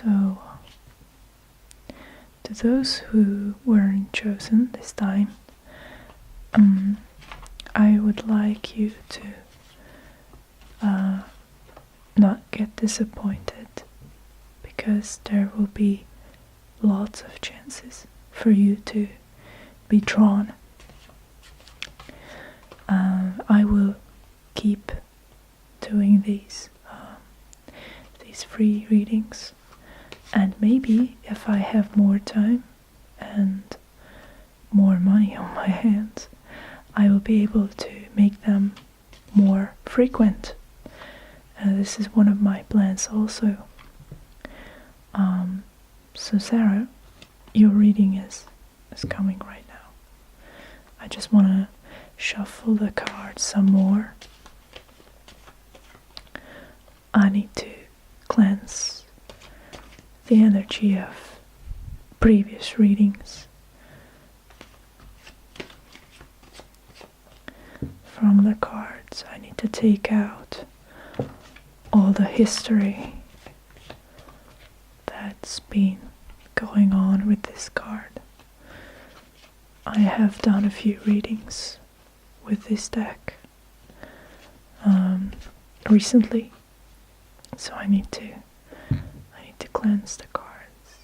So, to those who weren't chosen this time, I would like you to not get disappointed, because there will be lots of chances for you to be drawn. I will keep doing these free readings, and maybe if I have more time and more money on my hands, I will be able to make them more frequent. This is one of my plans also. So Sarah, your reading is coming right now. I just want to shuffle the cards some more. I need to cleanse the energy of previous readings from the cards. I need to take out all the history that's been going on with this card. I have done a few readings with this deck recently, so I need to cleanse the cards.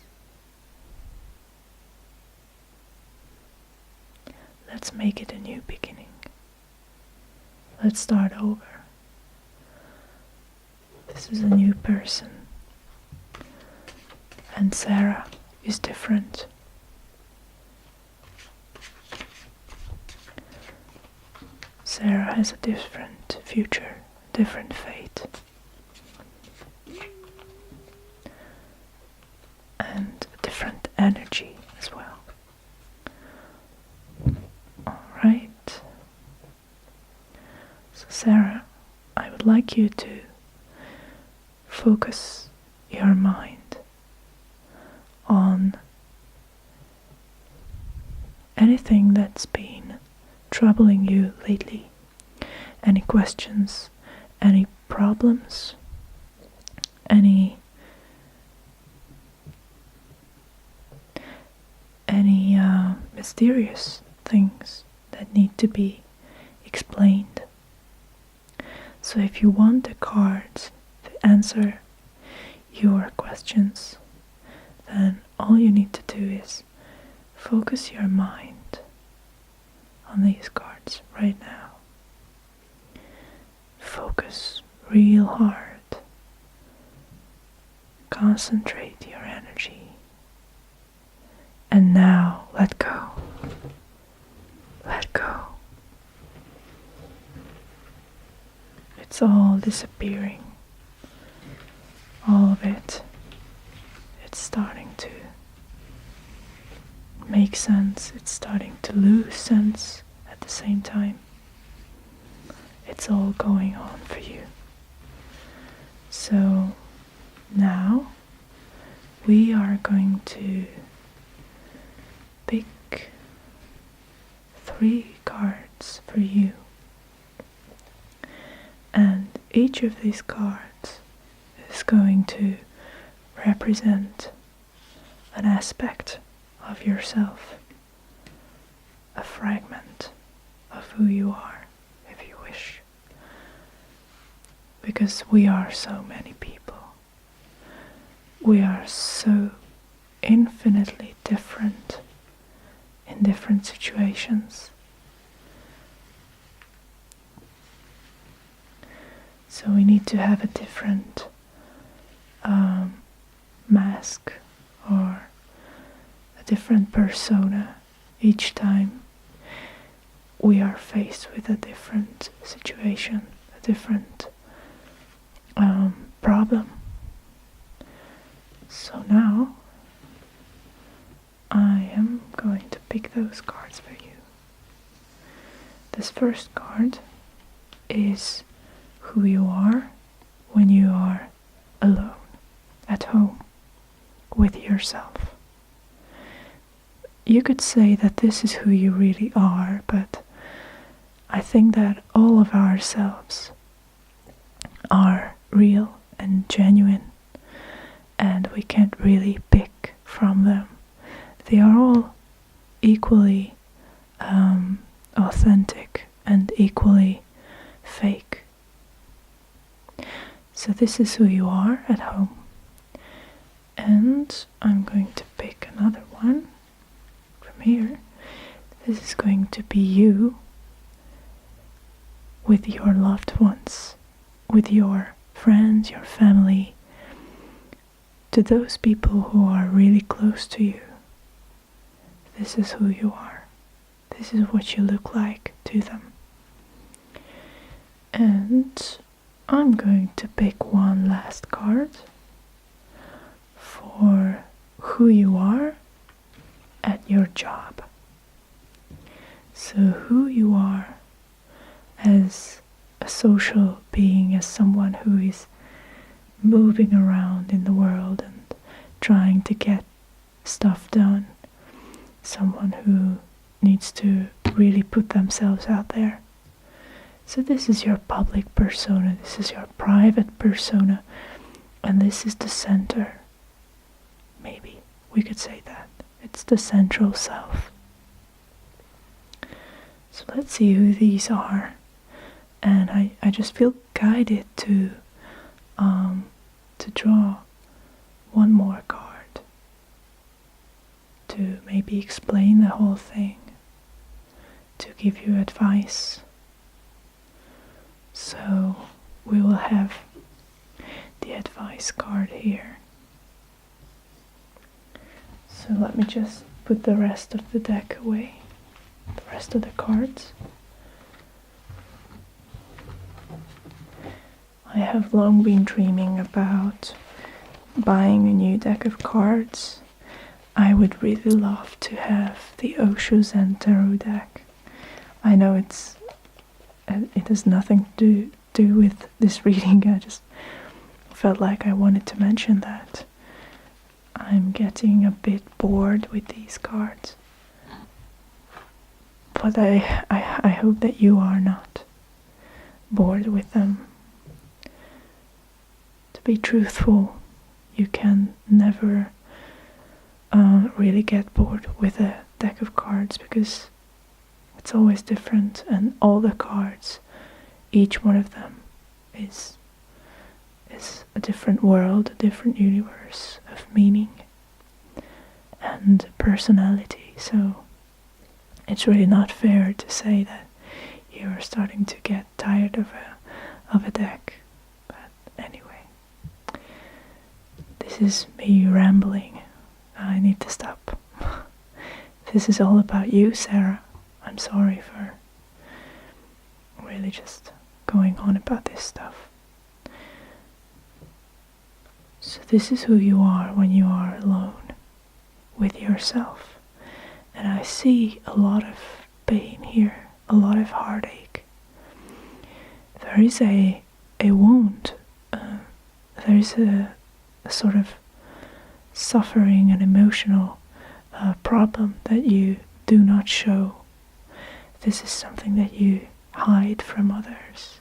Let's make it a new beginning. Let's start over. This is a new person, and Sarah is different. Sarah has a different future, different fate, and a different energy as well. Alright. So Sarah, I would like you to focus your mind on anything that's been troubling you lately. Any questions, any problems, any mysterious things that need to be explained. So if you want the cards to answer your questions, then all you need to do is focus your mind on these cards right now. Focus real hard. Concentrate your energy. And now let go. Let go. It's all disappearing. All of it. It's starting to make sense. It's starting to lose sense at the same time. It's all going on for you. So now we are going to pick 3 cards for you. And each of these cards is going to represent an aspect of yourself, a fragment of who you are, if you wish. Because we are so many people. We are so infinitely different in different situations. So we need to have a different mask or a different persona each time we are faced with a different situation, a different problem. So now I am going to pick those cards for you. This first card is who you are when you are alone, at home, with yourself. You could say that this is who you really are, but I think that all of ourselves are real and genuine, and we can't really pick from them. They are all equally authentic and equally fake. So this is who you are at home. And I'm going to pick another one from here. This is going to be you with your loved ones, with your friends, your family, to those people who are really close to you. This is who you are. This is what you look like to them. And I'm going to pick one last card for who you are at your job. So who you are as a social being, as someone who is moving around in the world and trying to get stuff done. Someone who needs to really put themselves out there. So this is your public persona, this is your private persona, and this is the center. Maybe we could say that. It's the central self. So let's see who these are. And I just feel guided to draw one more card to maybe explain the whole thing, to give you advice. So we will have the advice card here. So let me just put the rest of the deck away, the rest of the cards. I have long been dreaming about buying a new deck of cards. I would really love to have the Osho Zen Tarot deck. I know it has nothing to do with this reading. I just felt like I wanted to mention that. I'm getting a bit bored with these cards. But I hope that you are not bored with them. To be truthful, you can never really get bored with a deck of cards because it's always different, and all the cards, each one of them is a different world, a different universe of meaning and personality. So it's really not fair to say that you're starting to get tired of a deck. But anyway, this is me rambling. I need to stop. This is all about you, Sarah. I'm sorry for really just going on about this stuff. So this is who you are when you are alone with yourself. And I see a lot of pain here, a lot of heartache. There is a wound. There is a sort of suffering and emotional problem that you do not show. This is something that you hide from others,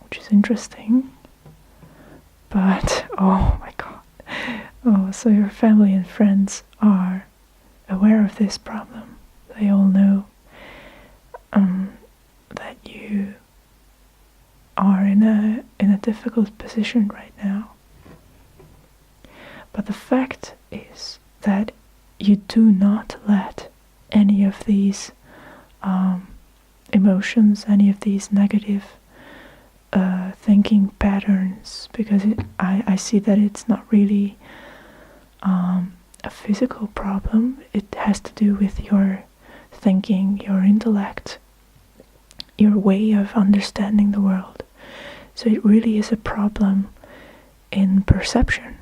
which is interesting. But oh my god, oh, so your family and friends are aware of this problem. They all know that you are in a difficult position right now. But the fact is that you do not let any of these emotions, any of these negative thinking patterns, because I see that it's not really a physical problem. It has to do with your thinking, your intellect, your way of understanding the world. So it really is a problem in perception.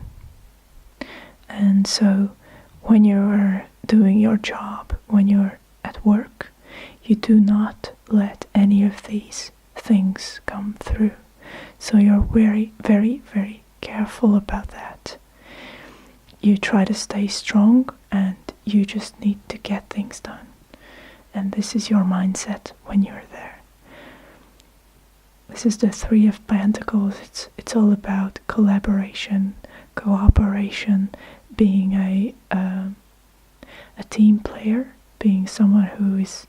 And so when you're doing your job, when you're at work, you do not let any of these things come through. So you're very, very, very careful about that. You try to stay strong and you just need to get things done. And this is your mindset when you're there. This is the Three of Pentacles. It's all about collaboration, cooperation, being a team player, being someone who is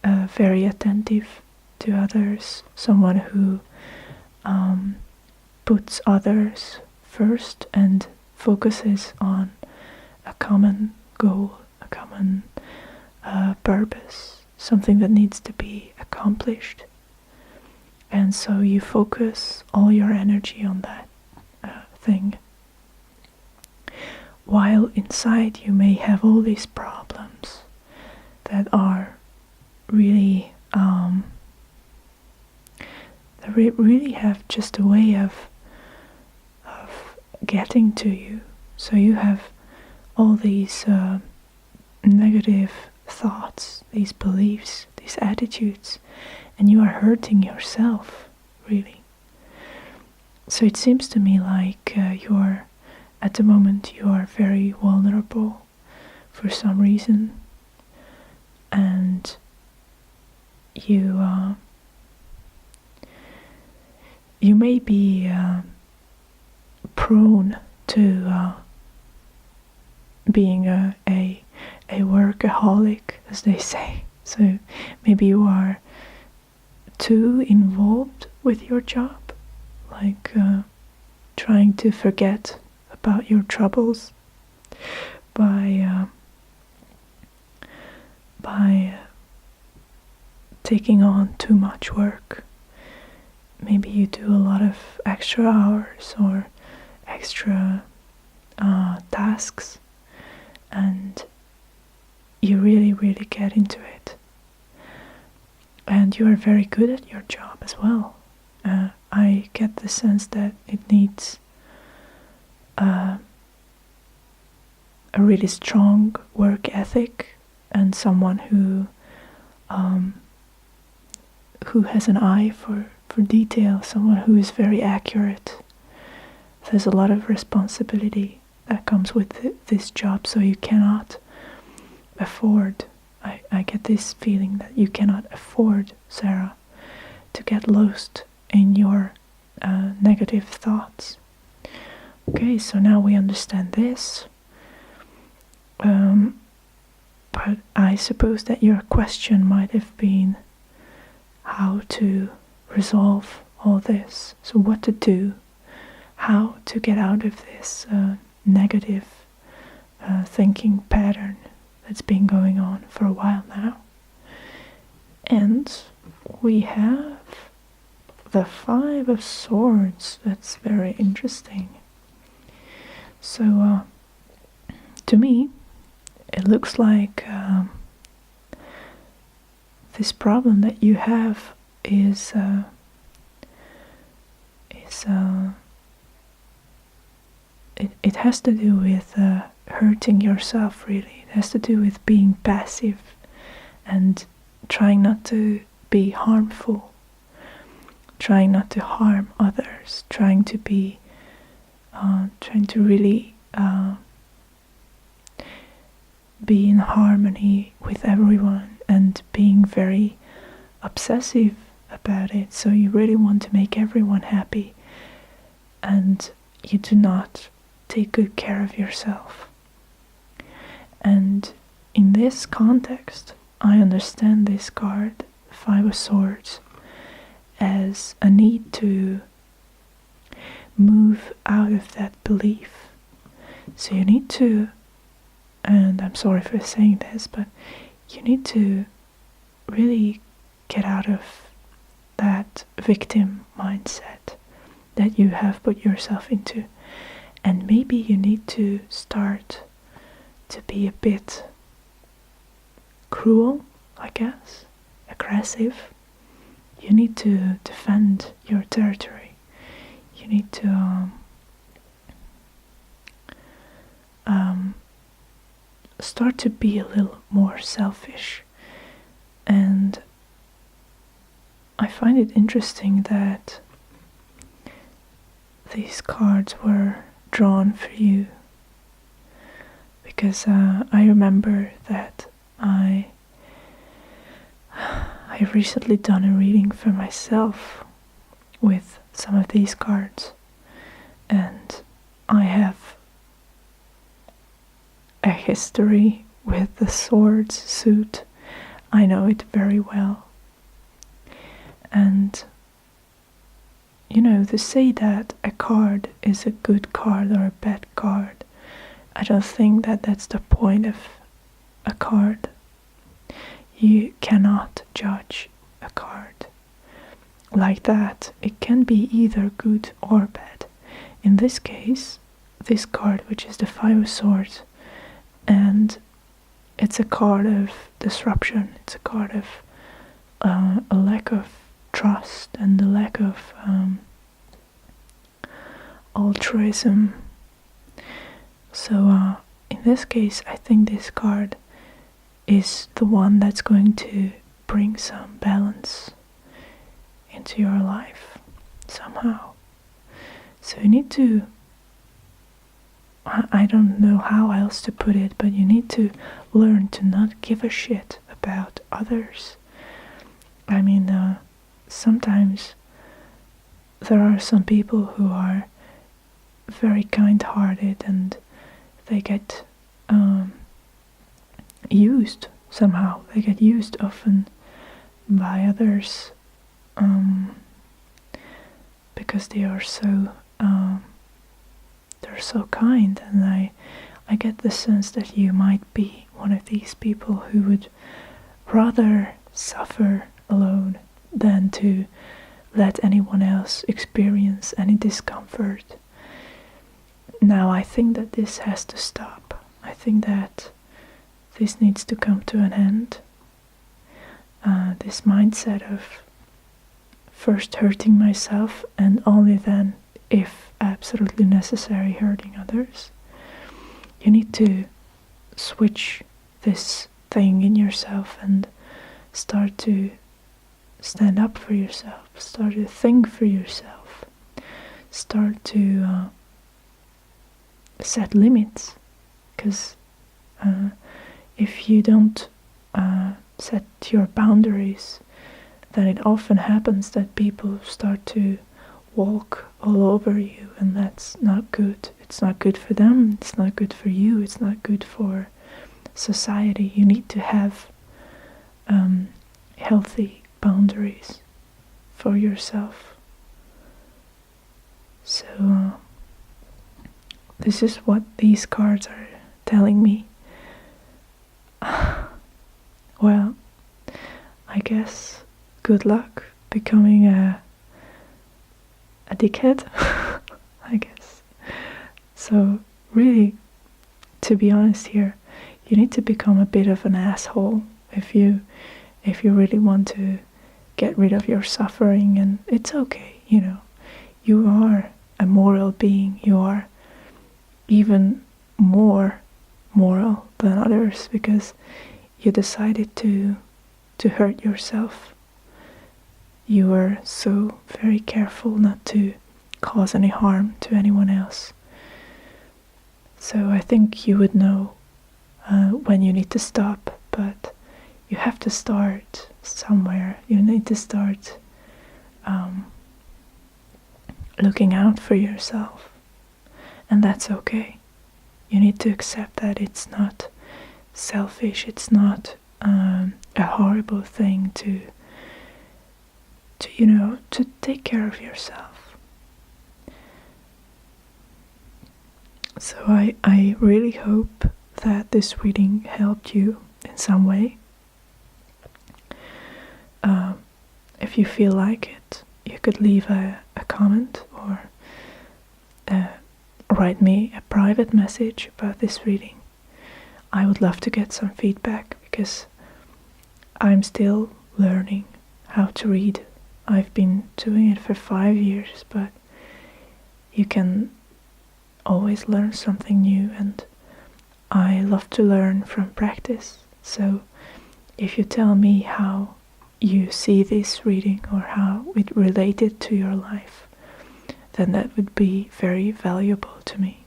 very attentive to others, someone who puts others first and focuses on a common goal, a common purpose, something that needs to be accomplished. And so you focus all your energy on that thing. While inside you may have all these problems that are really really have just a way of getting to you. So you have all these negative thoughts, these beliefs, these attitudes, and you are hurting yourself, really. So it seems to me like you're, at the moment, you are very vulnerable for some reason, and you may be prone to being a workaholic, as they say. So maybe you are too involved with your job, like trying to forget about your troubles by taking on too much work. Maybe you do a lot of extra hours or extra tasks, and you really get into it. And you are very good at your job as well. I get the sense that it needs a really strong work ethic and someone who has an eye for detail, someone who is very accurate. There's a lot of responsibility that comes with this job, so you cannot afford, I get this feeling that you cannot afford, Sarah, to get lost in your negative thoughts. Okay, so now we understand this. But I suppose that your question might have been how to resolve all this. So what to do, how to get out of this negative thinking pattern that's been going on for a while now. And we have the Five of Swords. That's very interesting. So to me, it looks like this problem that you have is it has to do with hurting yourself, really. It has to do with being passive and trying not to be harmful, trying not to harm others, trying to really be in harmony with everyone, and being very obsessive about it. So you really want to make everyone happy, and you do not take good care of yourself. And in this context, I understand this card, Five of Swords, as a need to move out of that belief. So you need to, and I'm sorry for saying this, but you need to really get out of that victim mindset that you have put yourself into. And maybe you need to start to be a bit cruel, I guess, aggressive. You need to defend your territory. You need to start to be a little more selfish. And I find it interesting that these cards were drawn for you, because I remember that I recently done a reading for myself with some of these cards, and I have a history with the swords suit. I know it very well. And to say that a card is a good card or a bad card, I don't think that that's the point of a card. You cannot judge a card like that. It can be either good or bad. In this case, this card, which is the Five of Swords, and it's a card of disruption, it's a card of a lack of trust and the lack of altruism. So in this case, I think this card is the one that's going to bring some balance into your life somehow. So you need to, I don't know how else to put it, but you need to learn to not give a shit about others. I mean, sometimes there are some people who are very kind-hearted and they get used somehow. They get used often by others because they are so they're so kind, and I get the sense that you might be one of these people who would rather suffer alone than to let anyone else experience any discomfort. Now I think that this has to stop. I think that this needs to come to an end. This mindset of first hurting myself and only then, if absolutely necessary, hurting others. You need to switch this thing in yourself and start to stand up for yourself, start to think for yourself, start to set limits, because if you don't set your boundaries, then it often happens that people start to walk all over you, and that's not good. It's not good for them, it's not good for you, it's not good for society. You need to have healthy boundaries for yourself. So this is what these cards are telling me. Well, I guess good luck becoming a dickhead, I guess. So really, to be honest here, you need to become a bit of an asshole if you really want to get rid of your suffering, and it's okay, you are a moral being, you are even more moral than others because you decided to hurt yourself. You were so very careful not to cause any harm to anyone else. So I think you would know when you need to stop, but you have to start somewhere. You need to start looking out for yourself, and that's okay. You need to accept that it's not selfish, it's not a horrible thing to take care of yourself. So I really hope that this reading helped you in some way. If you feel like it, you could leave a comment or write me a private message about this reading. I would love to get some feedback because I'm still learning how to read. I've been doing it for 5 years, but you can always learn something new, and I love to learn from practice. So if you tell me how you see this reading or how it related to your life, then that would be very valuable to me.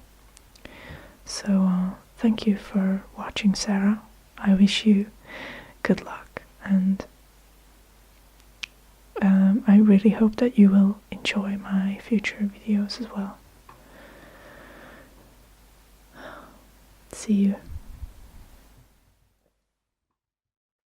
So thank you for watching, Sarah. I wish you good luck, and I really hope that you will enjoy my future videos as well. see you.